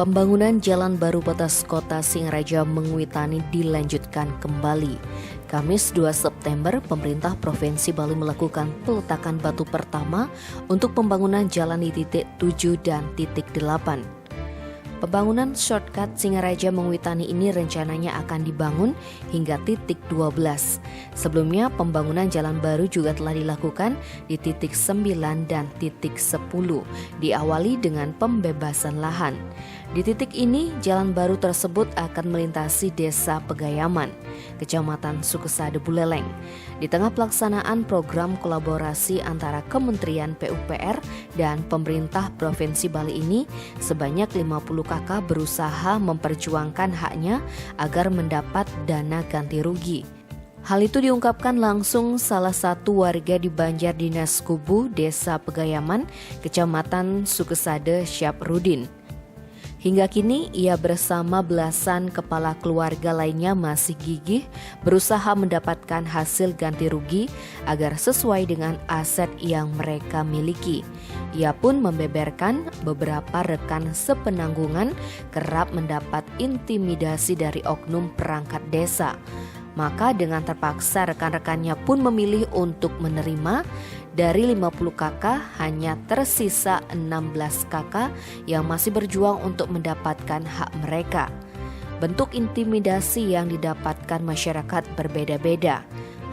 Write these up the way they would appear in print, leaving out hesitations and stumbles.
Pembangunan jalan baru batas kota Singaraja Mengwitani dilanjutkan kembali. Kamis 2 September, pemerintah Provinsi Bali melakukan peletakan batu pertama untuk pembangunan jalan di titik 7 dan titik 8. Pembangunan shortcut Singaraja Mengwitani ini rencananya akan dibangun hingga titik 12. Sebelumnya, pembangunan jalan baru juga telah dilakukan di titik 9 dan titik 10, diawali dengan pembebasan lahan. Di titik ini, jalan baru tersebut akan melintasi Desa Pegayaman, Kecamatan Sukesade Buleleng. Di tengah pelaksanaan program kolaborasi antara Kementerian PUPR dan pemerintah Provinsi Bali ini, sebanyak 50 kakak berusaha memperjuangkan haknya agar mendapat dana ganti rugi. Hal itu diungkapkan langsung salah satu warga di Banjar Dinas Kubu, Desa Pegayaman, Kecamatan Sukesade, Syafrudin. Hingga kini, ia bersama belasan kepala keluarga lainnya masih gigih berusaha mendapatkan hasil ganti rugi agar sesuai dengan aset yang mereka miliki. Ia pun membeberkan beberapa rekan sepenanggungan kerap mendapat intimidasi dari oknum perangkat desa. Maka dengan terpaksa rekan-rekannya pun memilih untuk menerima. Dari 50 kakak hanya tersisa 16 kakak yang masih berjuang untuk mendapatkan hak mereka. Bentuk intimidasi yang didapatkan masyarakat berbeda-beda.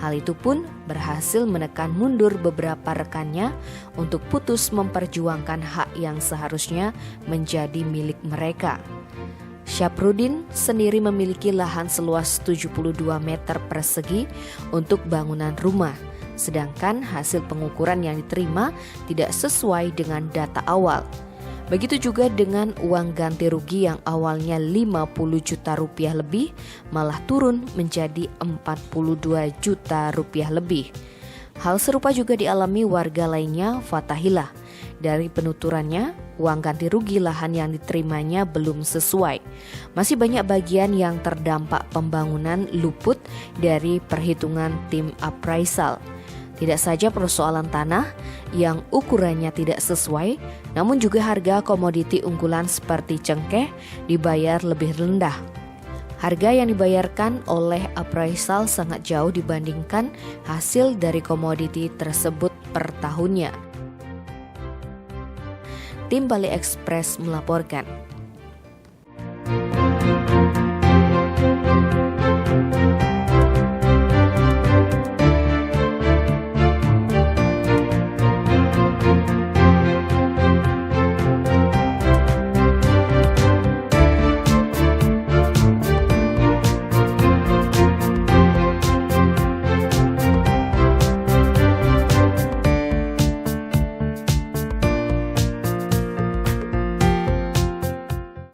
Hal itu pun berhasil menekan mundur beberapa rekannya untuk putus memperjuangkan hak yang seharusnya menjadi milik mereka. Syafrudin sendiri memiliki lahan seluas 72 meter persegi untuk bangunan rumah. Sedangkan hasil pengukuran yang diterima tidak sesuai dengan data awal. Begitu juga dengan uang ganti rugi yang awalnya 50 juta rupiah lebih malah turun menjadi 42 juta rupiah lebih. Hal serupa juga dialami warga lainnya, Fatahillah. Dari penuturannya, uang ganti rugi lahan yang diterimanya belum sesuai. Masih banyak bagian yang terdampak pembangunan luput dari perhitungan tim appraisal. Tidak saja persoalan tanah yang ukurannya tidak sesuai, namun juga harga komoditi unggulan seperti cengkeh dibayar lebih rendah. Harga yang dibayarkan oleh appraisal sangat jauh dibandingkan hasil dari komoditi tersebut per tahunnya. Tim Bali Express melaporkan.